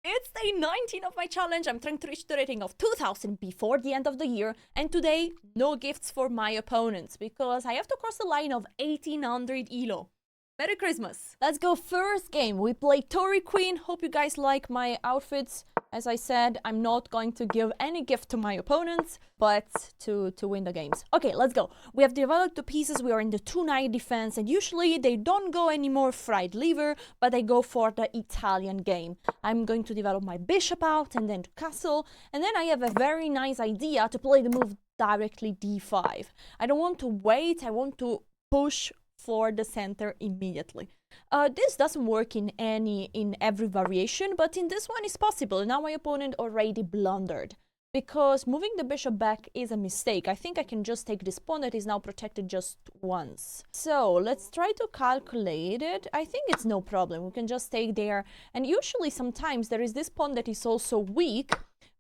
It's day 19 of my challenge. I'm trying to reach the rating of 2000 before the end of the year. And today, no gifts for my opponents because I have to cross the line of 1800 ELO. Merry Christmas. Let's go first game. We play Tory Queen. Hope you guys like my outfits. As I said, I'm not going to give any gift to my opponents, but to win the games. Okay, let's go. We have developed the pieces. We are in the 2-knight defense, and usually they don't go any more fried liver, but they go for the Italian game. I'm going to develop my bishop out and then to castle, and then I have a very nice idea to play the move directly d5. I don't want to wait. I want to push for the center immediately. This doesn't work in every variation, but in this one it's possible. Now my opponent already blundered because moving the bishop back is a mistake. I think I can just take this pawn that is now protected just once. So let's try to calculate it. I think it's no problem. We can just take there, and usually sometimes there is this pawn that is also weak,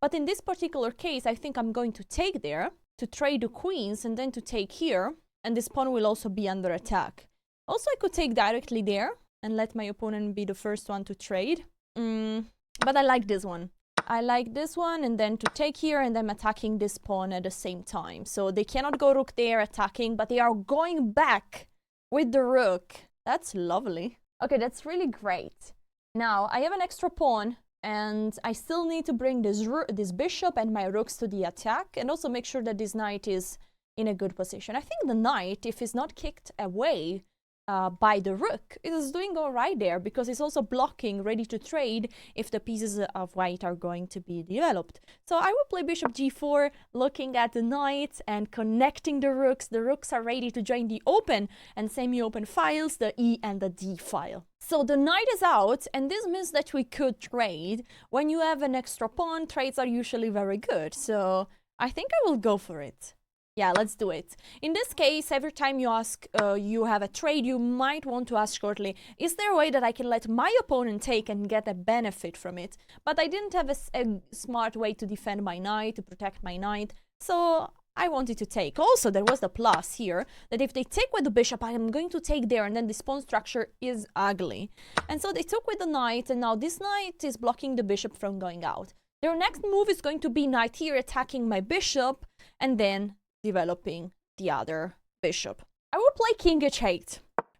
but in this particular case I think I'm going to take there to trade the queens and then to take here, and this pawn will also be under attack. Also, I could take directly there and let my opponent be the first one to trade. But I like this one. I like this one, and then to take here, and I'm attacking this pawn at the same time. So they cannot go rook there attacking, but they are going back with the rook. That's lovely. Okay, that's really great. Now, I have an extra pawn, and I still need to bring this bishop and my rooks to the attack, and also make sure that this knight is in a good position. I think the knight, if it's not kicked away by the rook, it is doing all right there because it's also blocking, ready to trade if the pieces of white are going to be developed. So I will play bishop g4, looking at the knight and connecting the rooks. The rooks are ready to join the open and semi-open files, the E and the D file. So the knight is out, and this means that we could trade. When you have an extra pawn, trades are usually very good. So I think I will go for it. Yeah, let's do it. In this case, every time you ask, you have a trade, you might want to ask shortly, is there a way that I can let my opponent take and get a benefit from it? But I didn't have a smart way to defend my knight, to protect my knight, so I wanted to take. Also, there was the plus here, that if they take with the bishop, I am going to take there, and then this pawn structure is ugly. And so they took with the knight, and now this knight is blocking the bishop from going out. Their next move is going to be knight here attacking my bishop, and then developing the other bishop. I will play king h8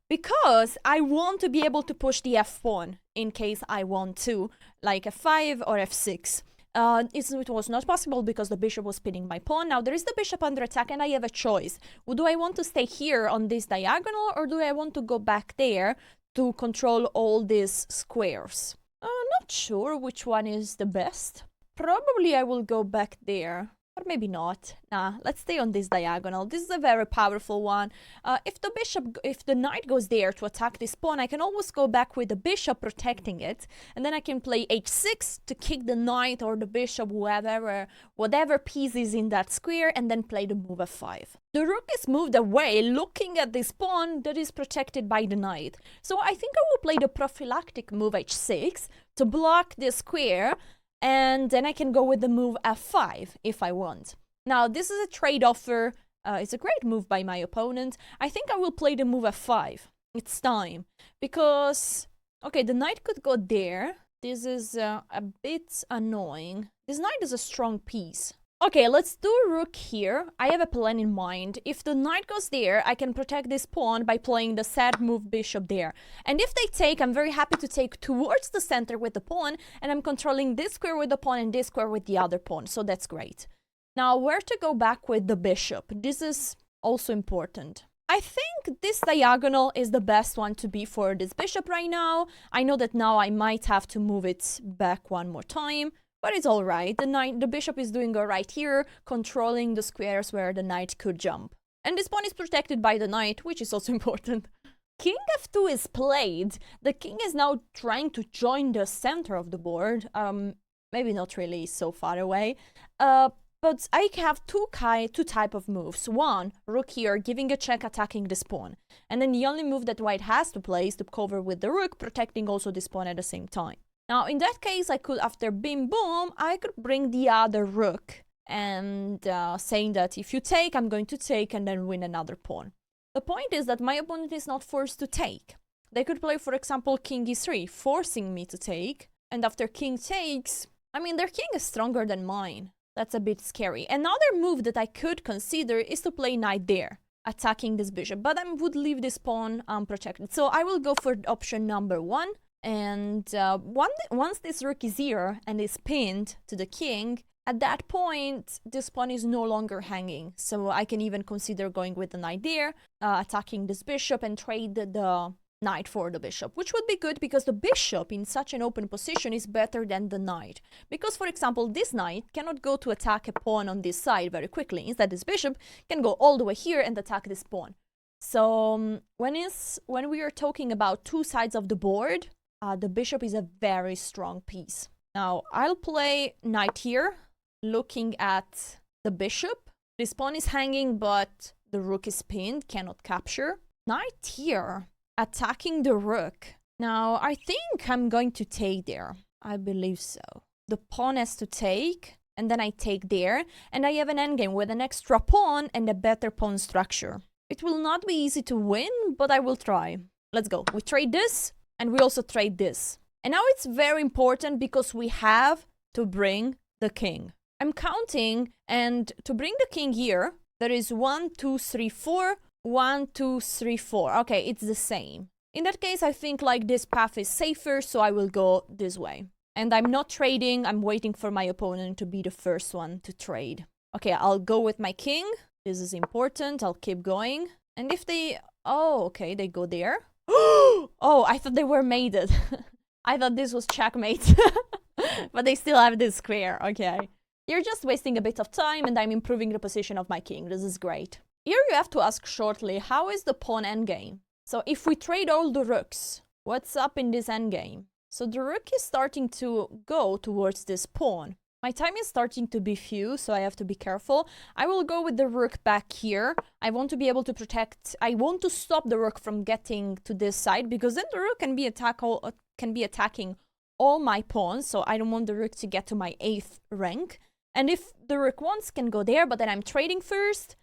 because I want to be able to push the f pawn in case I want to, like f5 or f6. It was not possible because the bishop was pinning my pawn. Now there is the bishop under attack, and I have a choice. Do I want to stay here on this diagonal, or do I want to go back there to control all these squares? Not sure which one is the best. Probably I will go back there. Or maybe not. Nah, let's stay on this diagonal. This is a very powerful one. If the knight goes there to attack this pawn, I can always go back with the bishop protecting it, and then I can play h6 to kick the knight or the bishop, whatever piece is in that square, and then play the move f5. The rook is moved away, looking at this pawn that is protected by the knight. So I think I will play the prophylactic move h6 to block the square, and then I can go with the move f5 if I want. Now, this is a trade offer. It's a great move by my opponent. I think I will play the move f5. It's time. Because, okay, the knight could go there. This is a bit annoying. This knight is a strong piece. Okay, let's do rook here. I have a plan in mind. If the knight goes there, I can protect this pawn by playing the sad move bishop there. And if they take, I'm very happy to take towards the center with the pawn, and I'm controlling this square with the pawn and this square with the other pawn, so that's great. Now, where to go back with the bishop? This is also important. I think this diagonal is the best one to be for this bishop right now. I know that now I might have to move it back one more time, but it's all right. The bishop is doing all right here, controlling the squares where the knight could jump. And this pawn is protected by the knight, which is also important. King f2 is played. The king is now trying to join the center of the board. Maybe not really so far away. But I have two type of moves. One, rook here, giving a check, attacking this pawn. And then the only move that white has to play is to cover with the rook, protecting also this pawn at the same time. Now, in that case, I could, after bim boom, I could bring the other rook and saying that if you take, I'm going to take and then win another pawn. The point is that my opponent is not forced to take. They could play, for example, king e3, forcing me to take, And after king takes, I mean, their king is stronger than mine. That's a bit scary. Another move that I could consider is to play knight there, attacking this bishop. But I would leave this pawn unprotected. So I will go for option number 1. And once this rook is here and is pinned to the king, at that point, this pawn is no longer hanging. So I can even consider going with the knight there, attacking this bishop and trade the knight for the bishop, which would be good because the bishop in such an open position is better than the knight. Because, for example, this knight cannot go to attack a pawn on this side very quickly. Instead, this bishop can go all the way here and attack this pawn. So when we are talking about two sides of the board, the bishop is a very strong piece. Now, I'll play knight here, looking at the bishop. This pawn is hanging, but the rook is pinned, cannot capture. Knight here, attacking the rook. Now, I think I'm going to take there. I believe so. The pawn has to take, and then I take there, and I have an endgame with an extra pawn and a better pawn structure. It will not be easy to win, but I will try. Let's go. We trade this, and we also trade this. And now it's very important because we have to bring the king. I'm counting, and to bring the king here, there is 1, 2, 3, 4, 1, 2, 3, 4. Okay, it's the same. In that case, I think like this path is safer, so I will go this way. And I'm not trading, I'm waiting for my opponent to be the first one to trade. Okay, I'll go with my king. This is important, I'll keep going. And if they... Oh, okay, they go there. Oh, I thought they were mated. I thought this was checkmate. But they still have this square, okay. You're just wasting a bit of time and I'm improving the position of my king. This is great. Here you have to ask shortly, how is the pawn endgame? So if we trade all the rooks, what's up in this endgame? So the rook is starting to go towards this pawn. My time is starting to be few, so I have to be careful. I will go with the rook back here. I want to be able to protect... I want to stop the rook from getting to this side, because then the rook can be attacking all my pawns, so I don't want the rook to get to my 8th rank. And if the rook wants, can go there, but then I'm trading first,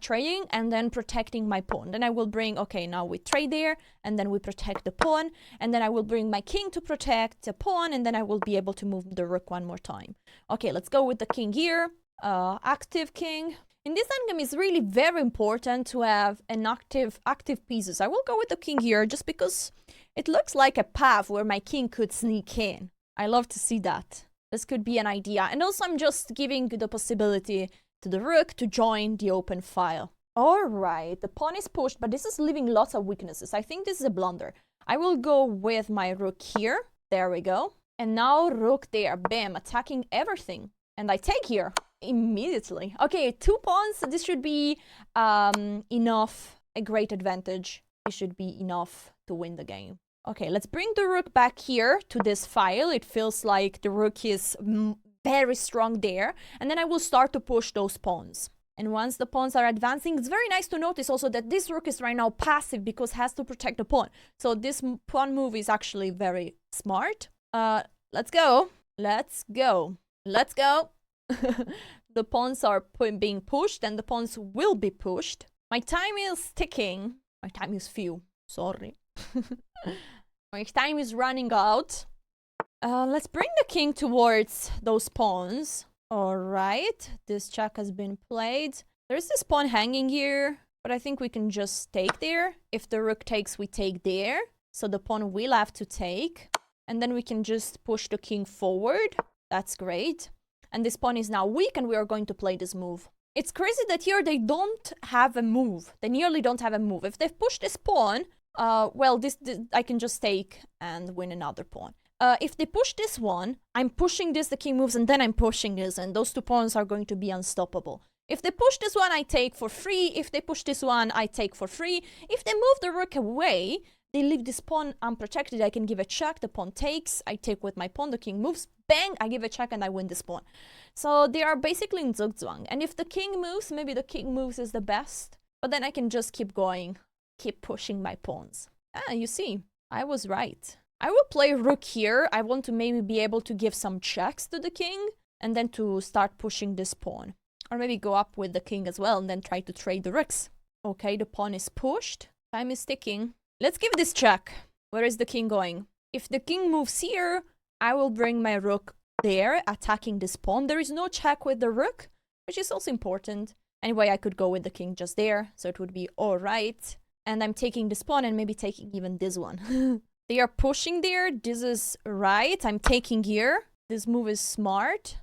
trading, and then protecting my pawn. Then I will bring, okay, now we trade there, and then we protect the pawn, and then I will bring my king to protect the pawn, and then I will be able to move the rook one more time. Okay, let's go with the king here, active king. In this endgame, it's really very important to have an active pieces. I will go with the king here, just because it looks like a path where my king could sneak in. I love to see that. This could be an idea. And also I'm just giving the possibility to the rook to join the open file. Alright, the pawn is pushed, but this is leaving lots of weaknesses. I think this is a blunder. I will go with my rook here. There we go. And now rook there. Bam, attacking everything. And I take here immediately. Okay, 2 pawns. This should be enough. A great advantage. It should be enough to win the game. Okay, let's bring the rook back here to this file. It feels like the rook is very strong there. And then I will start to push those pawns. And once the pawns are advancing, it's very nice to notice also that this rook is right now passive because it has to protect the pawn. So this pawn move is actually very smart. Let's go. Let's go. Let's go. The pawns are being pushed and the pawns will be pushed. My time is ticking. My time is few. Sorry. My time is running out. Let's bring the king towards those pawns. Alright, this check has been played. There's this pawn hanging here, but I think we can just take there. If the rook takes, we take there. So the pawn will have to take. And then we can just push the king forward. That's great. And this pawn is now weak and we are going to play this move. It's crazy that here they don't have a move. They nearly don't have a move. If they've pushed this pawn, well, this I can just take and win another pawn. If they push this one, I'm pushing this, the king moves, and then I'm pushing this, and those 2 pawns are going to be unstoppable. If they push this one, I take for free. If they push this one, I take for free. If they move the rook away, they leave this pawn unprotected. I can give a check, the pawn takes, I take with my pawn, the king moves, bang, I give a check and I win this pawn. So they are basically in zugzwang. And if the king moves, maybe the king moves is the best, but then I can just keep going, keep pushing my pawns. Ah, you see, I was right. I will play rook here. I want to maybe be able to give some checks to the king and then to start pushing this pawn. Or maybe go up with the king as well and then try to trade the rooks. Okay, the pawn is pushed. Time is ticking. Let's give this check. Where is the king going? If the king moves here, I will bring my rook there, attacking this pawn. There is no check with the rook, which is also important. Anyway, I could go with the king just there, so it would be all right. And I'm taking this pawn and maybe taking even this one. They are pushing there. This is right. I'm taking here. This move is smart.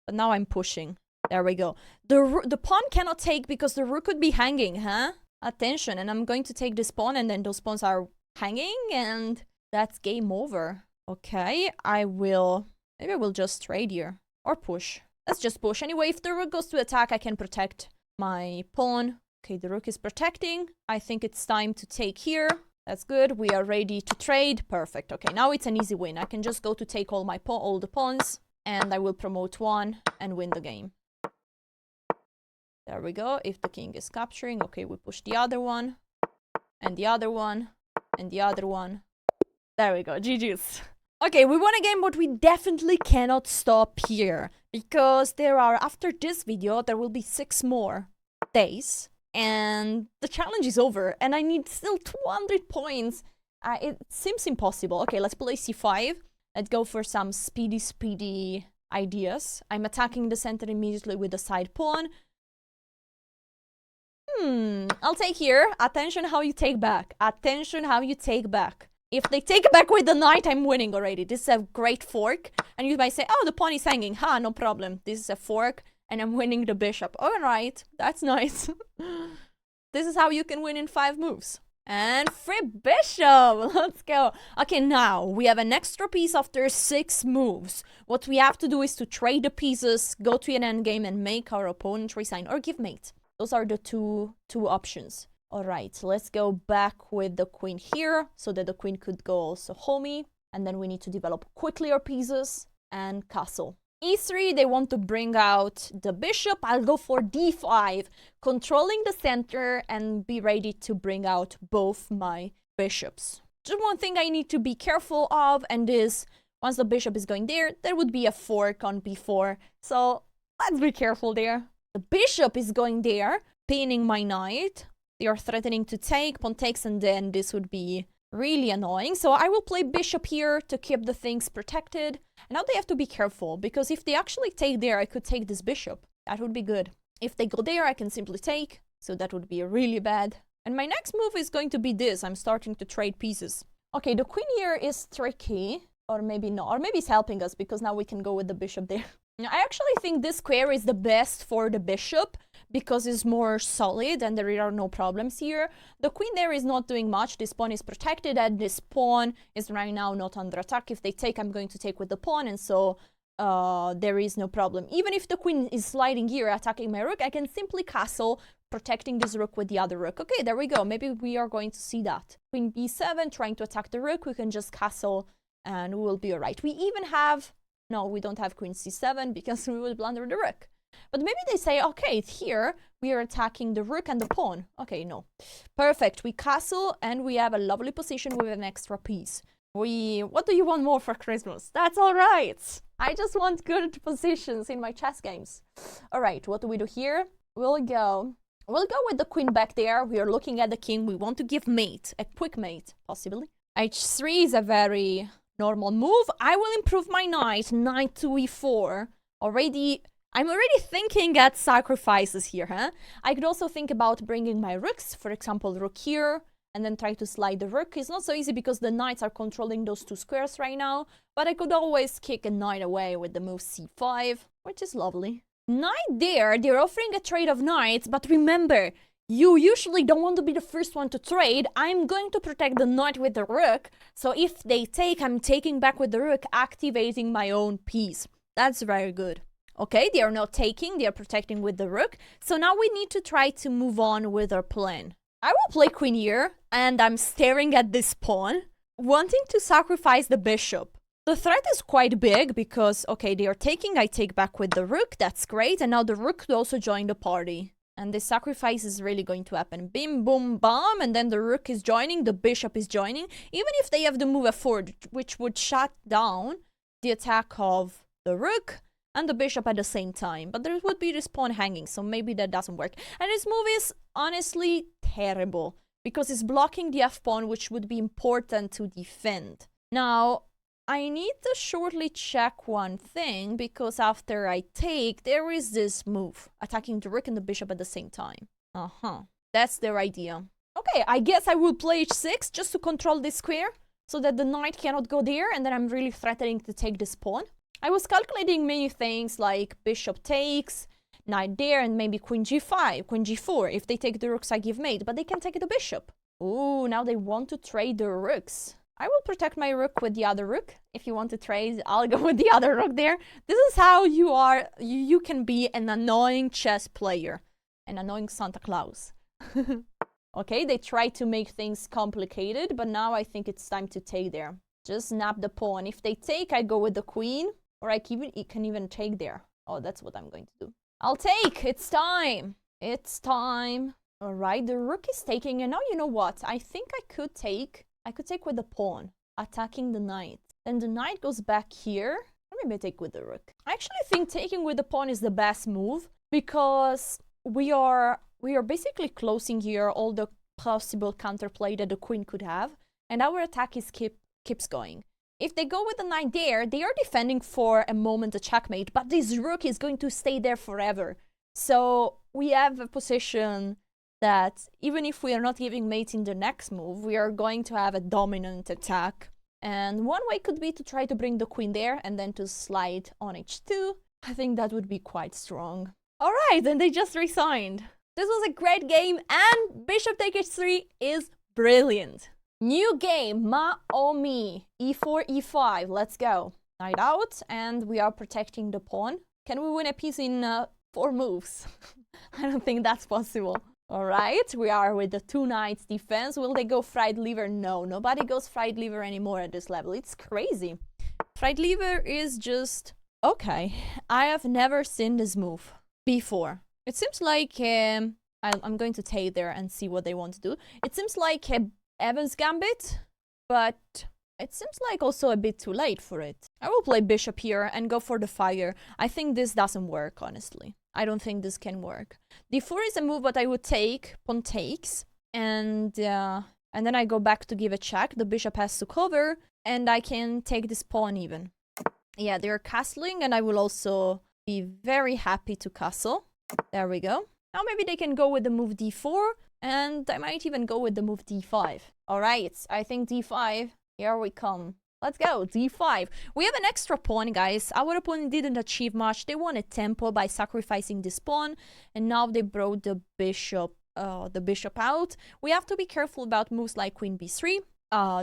But now I'm pushing. There we go. The pawn cannot take because the rook could be hanging, huh? Attention. And I'm going to take this pawn and then those pawns are hanging and that's game over. Okay, maybe I will just trade here. Or push. Let's just push. Anyway, if the rook goes to attack, I can protect my pawn. Okay, the rook is protecting. I think it's time to take here. That's good. We are ready to trade. Perfect. Okay, now it's an easy win. I can just go to take all the pawns. And I will promote one and win the game. There we go. If the king is capturing, okay, we push the other one. And the other one. And the other one. There we go. GG's. Okay, we won a game, but we definitely cannot stop here. Because after this video, there will be 6 more days. And the challenge is over. And I need still 200 points. It seems impossible. Okay, let's play c5. Let's go for some speedy ideas. I'm attacking the center immediately with the side pawn. I'll take here. Attention how you take back. Attention how you take back. If they take back with the knight, I'm winning already. This is a great fork. And you might say, oh, the pawn is hanging. Ha, no problem. This is a fork. And I'm winning the bishop. All right. That's nice. This is how you can win in 5 moves. And free bishop! Let's go! Okay, now we have an extra piece after 6 moves. What we have to do is to trade the pieces, go to an endgame, and make our opponent resign or give mate. Those are the two options. Alright, let's go back with the queen here, so that the queen could go also homey. And then we need to develop quickly our pieces and castle. E3, they want to bring out the bishop. I'll go for d5, controlling the center and be ready to bring out both my bishops. Just one thing I need to be careful of, and is once the bishop is going there, there would be a fork on b4. So let's be careful there. The bishop is going there, pinning my knight. They are threatening to take, pawn takes, and then this would be really annoying. So I will play bishop here to keep the things protected. And now they have to be careful, because if they actually take there, I could take this bishop. That would be good. If they go there, I can simply take. So that would be really bad. And my next move is going to be this. I'm starting to trade pieces. Okay, the queen here is tricky. Or maybe not. Or maybe it's helping us, because now we can go with the bishop there. I actually think this square is the best for the bishop, because it's more solid and there are no problems here. The queen there is not doing much. This pawn is protected and this pawn is right now not under attack. If they take, I'm going to take with the pawn, and so there is no problem. Even if the queen is sliding here, attacking my rook, I can simply castle, protecting this rook with the other rook. Okay, there we go. Maybe we are going to see that. Queen b7, trying to attack the rook. We can just castle and we will be alright. We even have... No, we don't have queen c7 because we will blunder the rook. But maybe they say, okay, here we are attacking the rook and the pawn. Okay, no. Perfect. We castle and we have a lovely position with an extra piece. What do you want more for Christmas? That's all right. I just want good positions in my chess games. All right, what do we do here? We'll go with the queen back there. We are looking at the king. We want to give mate, a quick mate, possibly. h3 is a very normal move. I will improve my knight. Knight to e4. I'm already thinking at sacrifices here, huh? I could also think about bringing my rooks. For example, rook here. And then try to slide the rook. It's not so easy because the knights are controlling those 2 squares right now. But I could always kick a knight away with the move c5. Which is lovely. Knight there. They're offering a trade of knights. But remember, you usually don't want to be the first one to trade. I'm going to protect the knight with the rook. So if they take, I'm taking back with the rook, activating my own piece. That's very good. Okay, they are not taking, they are protecting with the rook. So now we need to try to move on with our plan. I will play queen here, and I'm staring at this pawn, wanting to sacrifice the bishop. The threat is quite big because, okay, they are taking, I take back with the rook, that's great. And now the rook could also join the party. And this sacrifice is really going to happen. Bim, boom, bam. And then the rook is joining, the bishop is joining. Even if they have the move f4, which would shut down the attack of the rook and the bishop at the same time. But there would be this pawn hanging, so maybe that doesn't work. And this move is honestly terrible, because it's blocking the f-pawn, which would be important to defend. Now, I need to shortly check one thing, because after I take, there is this move, attacking the rook and the bishop at the same time. That's their idea. Okay, I guess I will play h6 just to control this square, so that the knight cannot go there, and then I'm really threatening to take this pawn. I was calculating many things like bishop takes, knight there, and maybe queen g5, queen g4. If they take the rooks, I give mate, but they can take the bishop. Ooh, now they want to trade the rooks. I will protect my rook with the other rook. If you want to trade, I'll go with the other rook there. This is how you are. You can be an annoying chess player. An annoying Santa Claus. Okay, they try to make things complicated, but now I think it's time to take there. Just snap the pawn. If they take, I go with the queen, or I can even take there. Oh, that's what I'm going to do. I'll take. It's time. It's time. All right, the rook is taking, and now you know what? I think I could take with the pawn, attacking the knight. Then the knight goes back here. Or maybe I take with the rook. I actually think taking with the pawn is the best move, because we are basically closing here all the possible counterplay that the queen could have, and our attack is keeps going. If they go with the knight there, they are defending for a moment a checkmate, but this rook is going to stay there forever. So we have a position that even if we are not giving mate in the next move, we are going to have a dominant attack. And one way could be to try to bring the queen there and then to slide on h2. I think that would be quite strong. All right, and they just resigned. This was a great game, and bishop take h3 is brilliant. New game, ma or me. e4, e5, let's go. Knight out, and we are protecting the pawn. Can we win a piece in 4 moves? I don't think that's possible. All right, we are with the 2 knights defense. Will they go fried liver? No, nobody goes fried liver anymore at this level. It's crazy. Fried liver is just... Okay, I have never seen this move before. It seems like... I'm going to take there and see what they want to do. It seems like Evans Gambit, but it seems like also a bit too late for it. I will play bishop here and go for the fire. I think this doesn't work, honestly. I don't think this can work. d4 is a move, but I would take. Pawn takes. And then I go back to give a check. The bishop has to cover. And I can take this pawn even. Yeah, they're castling. And I will also be very happy to castle. There we go. Now maybe they can go with the move d4. And I might even go with the move d5. Alright, I think d5. Here we come. Let's go, d5. We have an extra pawn, guys. Our opponent didn't achieve much. They won a tempo by sacrificing this pawn, and now they brought the bishop out. We have to be careful about moves like queen b3.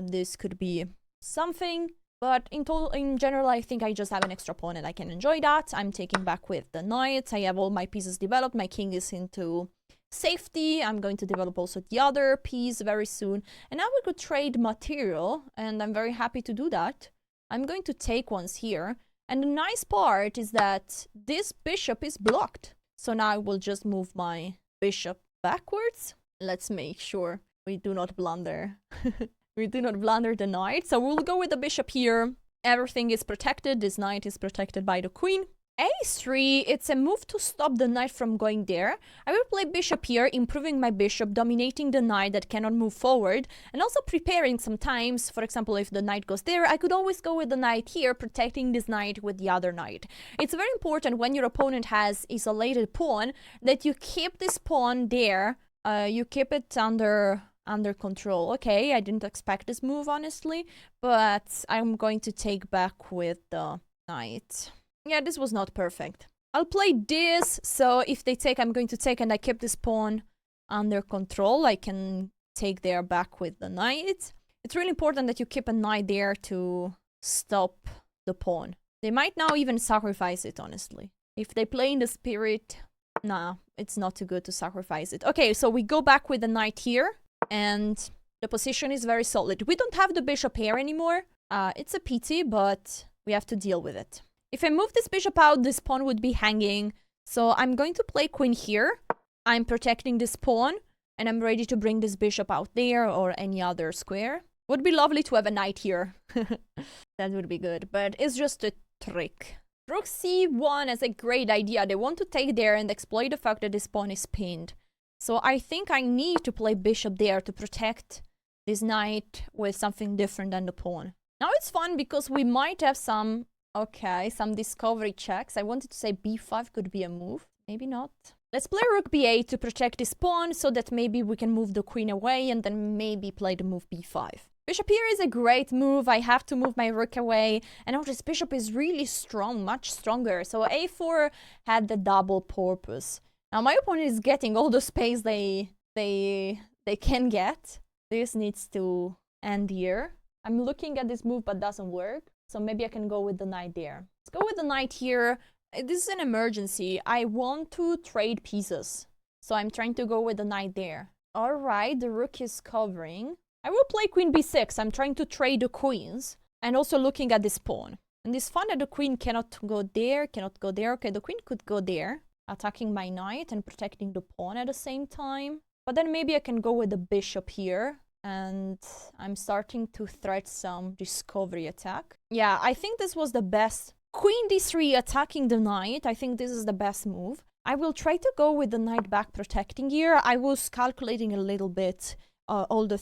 This could be something, but in general, I think I just have an extra pawn and I can enjoy that. I'm taking back with the knight. I have all my pieces developed. My king is into safety. I'm going to develop also the other piece very soon, and now we could trade material, and I'm very happy to do that. I'm going to take once here, and the nice part is that this bishop is blocked, so now I will just move my bishop backwards. Let's make sure we do not blunder. We do not blunder the knight, so we'll go with the bishop here. Everything is protected. This knight is protected by the queen. a3, it's a move to stop the knight from going there. I will play bishop here, improving my bishop, dominating the knight that cannot move forward, and also preparing sometimes. For example, if the knight goes there, I could always go with the knight here, protecting this knight with the other knight. It's very important when your opponent has isolated pawn that you keep this pawn there. You keep it under control. Okay, I didn't expect this move, honestly, but I'm going to take back with the knight. Yeah, this was not perfect. I'll play this, so if they take, I'm going to take, and I keep this pawn under control. I can take there back with the knight. It's really important that you keep a knight there to stop the pawn. They might now even sacrifice it, honestly. If they play in the spirit, nah, it's not too good to sacrifice it. Okay, so we go back with the knight here, and the position is very solid. We don't have the bishop here anymore. It's a pity, but we have to deal with it. If I move this bishop out, this pawn would be hanging. So I'm going to play queen here. I'm protecting this pawn, and I'm ready to bring this bishop out there or any other square. Would be lovely to have a knight here. That would be good, but it's just a trick. Rook c1 is a great idea. They want to take there and exploit the fact that this pawn is pinned. So I think I need to play bishop there to protect this knight with something different than the pawn. Now it's fun because we might have some, okay, some discovery checks. I wanted to say b5 could be a move. Maybe not. Let's play rook b8 to protect this pawn so that maybe we can move the queen away and then maybe play the move b5. Bishop here is a great move. I have to move my rook away. And now this bishop is really strong, much stronger. So a4 had the double purpose. Now my opponent is getting all the space they can get. This needs to end here. I'm looking at this move but doesn't work. So maybe I can go with the knight there. Let's go with the knight here. This is an emergency. I want to trade pieces. So I'm trying to go with the knight there. Alright, the rook is covering. I will play queen b6. I'm trying to trade the queens. And also looking at this pawn. And it's fun that the queen cannot go there, cannot go there. Okay, the queen could go there. Attacking my knight and protecting the pawn at the same time. But then maybe I can go with the bishop here. And I'm starting to threat some discovery attack. Yeah, I think this was the best. Queen d3 attacking the knight. I think this is the best move. I will try to go with the knight back protecting here. I was calculating a little bit all the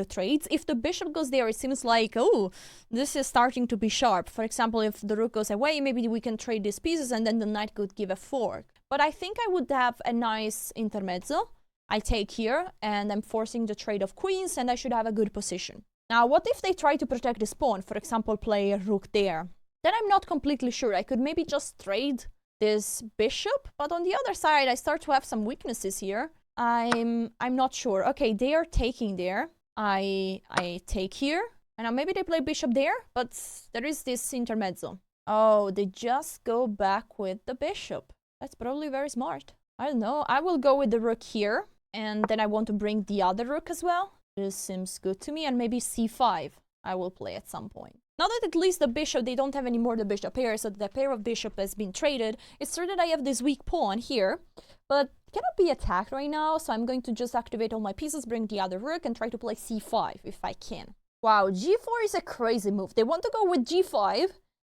trades. If the bishop goes there, it seems like, oh, this is starting to be sharp. For example, if the rook goes away, maybe we can trade these pieces and then the knight could give a fork. But I think I would have a nice intermezzo. I take here and I'm forcing the trade of queens and I should have a good position. Now, what if they try to protect this pawn? For example, play a rook there. Then I'm not completely sure. I could maybe just trade this bishop. But on the other side, I start to have some weaknesses here. I'm not sure. Okay, they are taking there. I take here. And now maybe they play bishop there. But there is this intermezzo. Oh, they just go back with the bishop. That's probably very smart. I don't know. I will go with the rook here. And then I want to bring the other rook as well. This seems good to me. And maybe c5 I will play at some point. Now that at least the bishop, they don't have any more the bishop pair, so the pair of bishop has been traded. It's true that I have this weak pawn here, but cannot be attacked right now, so I'm going to just activate all my pieces, bring the other rook, and try to play c5 if I can. Wow, g4 is a crazy move. They want to go with g5,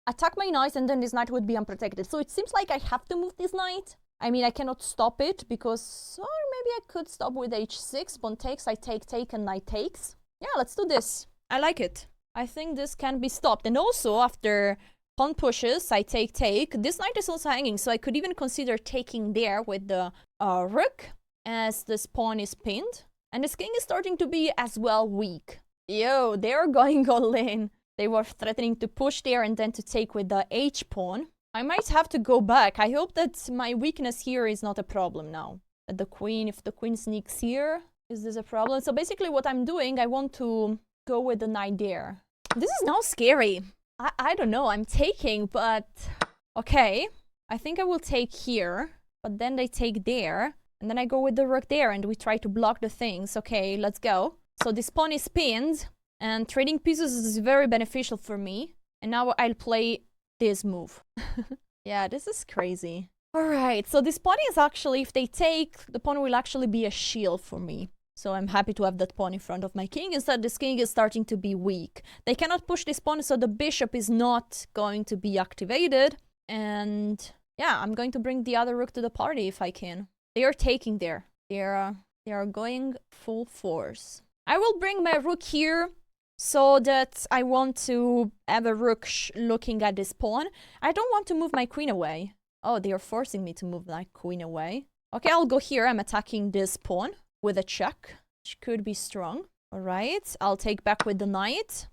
attack my knight, and then this knight would be unprotected. So it seems like I have to move this knight. I mean, I cannot stop it because, or maybe I could stop with h6, pawn takes, I take, and knight takes. Yeah, let's do this. I like it. I think this can be stopped. And also, after pawn pushes, I take. This knight is also hanging, so I could even consider taking there with the rook, as this pawn is pinned. And this king is starting to be as well weak. Yo, they're going all in. They were threatening to push there and then to take with the h-pawn. I might have to go back. I hope that my weakness here is not a problem now. That the queen, if the queen sneaks here, is this a problem? So basically what I'm doing, I want to go with the knight there. This is now scary. I don't know. I'm taking, but okay. I think I will take here, but then they take there, and then I go with the rook there, and we try to block the things. Okay, let's go. So this pawn is pinned, and trading pieces is very beneficial for me. And now I'll play this move. Yeah, this is crazy. All right, so this pawn is actually, if they take, the pawn will actually be a shield for me. So I'm happy to have that pawn in front of my king. Instead, this king is starting to be weak. They cannot push this pawn, so the bishop is not going to be activated. And yeah, I'm going to bring the other rook to the party if I can. They are taking there. They are going full force. I will bring my rook here so that I want to have a rook looking at this pawn. I don't want to move my queen away. Oh, they are forcing me to move my queen away. Okay, I'll go here. I'm attacking this pawn with a check, which could be strong. All right, I'll take back with the knight.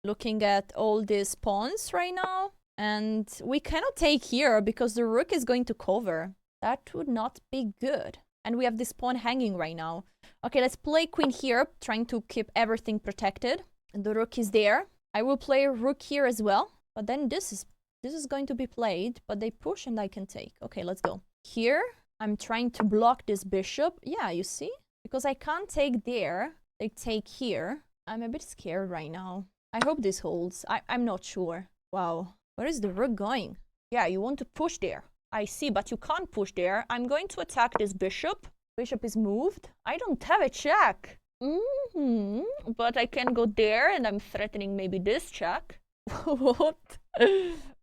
Looking at all these pawns right now. And we cannot take here because the rook is going to cover. That would not be good. And we have this pawn hanging right now. Okay, let's play queen here, trying to keep everything protected. And the rook is there. I will play rook here as well. But then this is going to be played, but they push and I can take. Okay, let's go. Here, I'm trying to block this bishop. Yeah, you see? Because I can't take there. They take here. I'm a bit scared right now. I hope this holds. I'm not sure. Wow. Where is the rook going? Yeah, you want to push there. I see, but you can't push there. I'm going to attack this bishop. Bishop is moved. I don't have a check. But I can go there and I'm threatening maybe this check. What?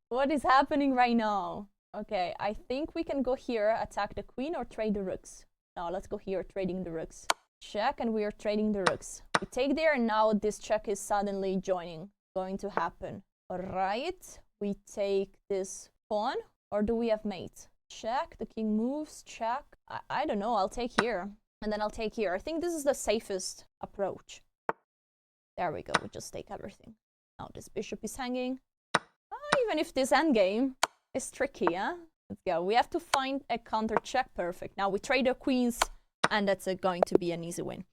What is happening right now? Okay, I think we can go here, attack the queen or trade the rooks. Now let's go here, trading the rooks. Check, and we are trading the rooks. We take there, and now this check is suddenly joining. going to happen? All right, we take this pawn, or do we have mate? Check, the king moves, check. I don't know, I'll take here. And then I'll take here. I think this is the safest approach. There we go, we just take everything. Now this bishop is hanging. Even if this endgame is tricky, huh? Let's go. We have to find a counter check. Perfect. Now we trade our queens, and that's going to be an easy win.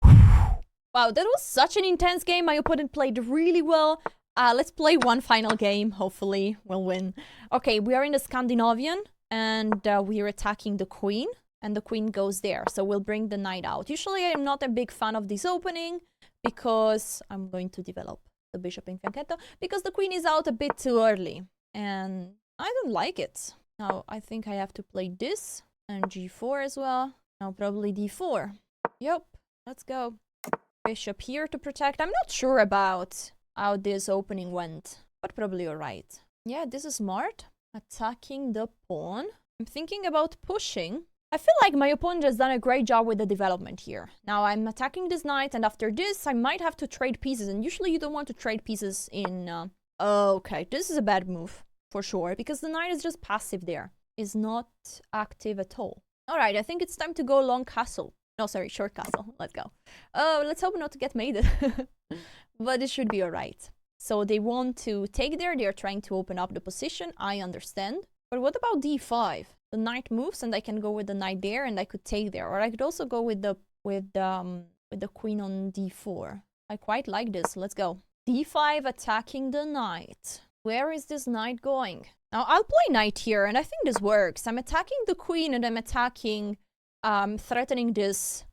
Wow, that was such an intense game. My opponent played really well. Let's play one final game. Hopefully we'll win. Okay, we are in the Scandinavian, and we are attacking the queen, and the queen goes there. So we'll bring the knight out. Usually I'm not a big fan of this opening because I'm going to develop the bishop in fianchetto because the queen is out a bit too early, and I don't like it. Now I think I have to play this and g4 as well. Now probably d4. Yep, let's go. Bishop here to protect. I'm not sure about how this opening went, but probably alright. Yeah, this is smart. Attacking the pawn. I'm thinking about pushing. I feel like my opponent has done a great job with the development here. Now I'm attacking this knight, and after this I might have to trade pieces, and usually you don't want to trade pieces in... Okay, this is a bad move, for sure, because the knight is just passive there. Is not active at all. Alright, I think it's time to go long castle. No, sorry, short castle. Let's go. Let's hope not to get mated. But it should be alright. So they want to take there. They're trying to open up the position. I understand. But what about d5? The knight moves, and I can go with the knight there, and I could take there. Or I could also go with the queen on d4. I quite like this. Let's go. d5 attacking the knight. Where is this knight going? Now, I'll play knight here, and I think this works. I'm attacking the queen, and I'm attacking... threatening this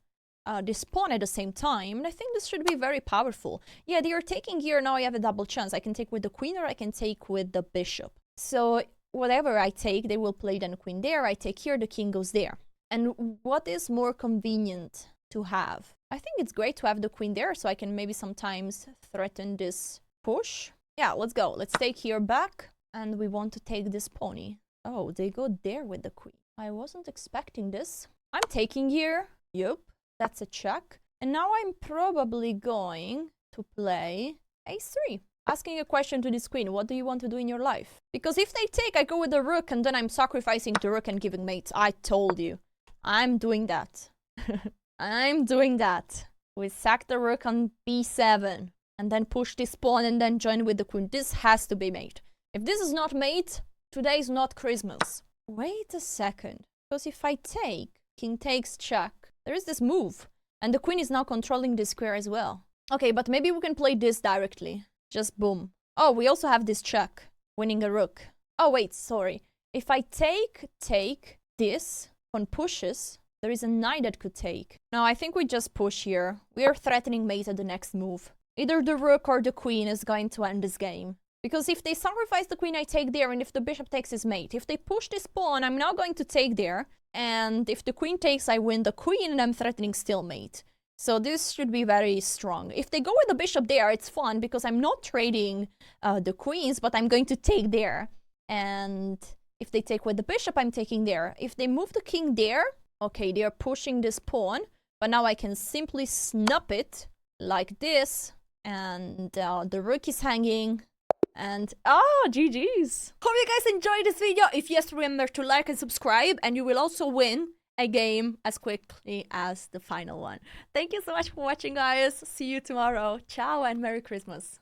pawn at the same time, and I think this should be very powerful. Yeah, they are taking here. Now I have a double chance. I can take with the queen, or I can take with the bishop. So whatever I take, they will play then queen there. I take here, the king goes there. And what is more convenient to have? I think it's great to have the queen there, so I can maybe sometimes threaten this push. Yeah, let's go. Let's take here back, and we want to take this pony. Oh, they go there with the queen. I wasn't expecting this. I'm taking here. Yup, that's a check. And now I'm probably going to play a3. Asking a question to this queen. What do you want to do in your life? Because if they take, I go with the rook, and then I'm sacrificing the rook and giving mates. I told you. I'm doing that. I'm doing that. We sack the rook on b7. And then push this pawn and then join with the queen. This has to be mate. If this is not mate, today's not Christmas. Wait a second. Because if I take... King takes check. There is this move. And the queen is now controlling this square as well. Okay, but maybe we can play this directly. Just boom. Oh, we also have this check. Winning a rook. Oh, wait, sorry. If I take this on pushes, there is a knight that could take. Now, I think we just push here. We are threatening mate at the next move. Either the rook or the queen is going to end this game. Because if they sacrifice the queen, I take there. And if the bishop takes his mate. If they push this pawn, I'm now going to take there. And if the queen takes, I win the queen, and I'm threatening stalemate. So this should be very strong. If they go with the bishop there, it's fun, because I'm not trading the queens, but I'm going to take there. And if they take with the bishop, I'm taking there. If they move the king there, okay, they are pushing this pawn. But now I can simply snap it like this. And the rook is hanging. And GG's. Hope you guys enjoyed this video. If yes, remember to like and subscribe, and you will also win a game as quickly as the final one. Thank you so much for watching, guys. See you tomorrow. Ciao and Merry Christmas.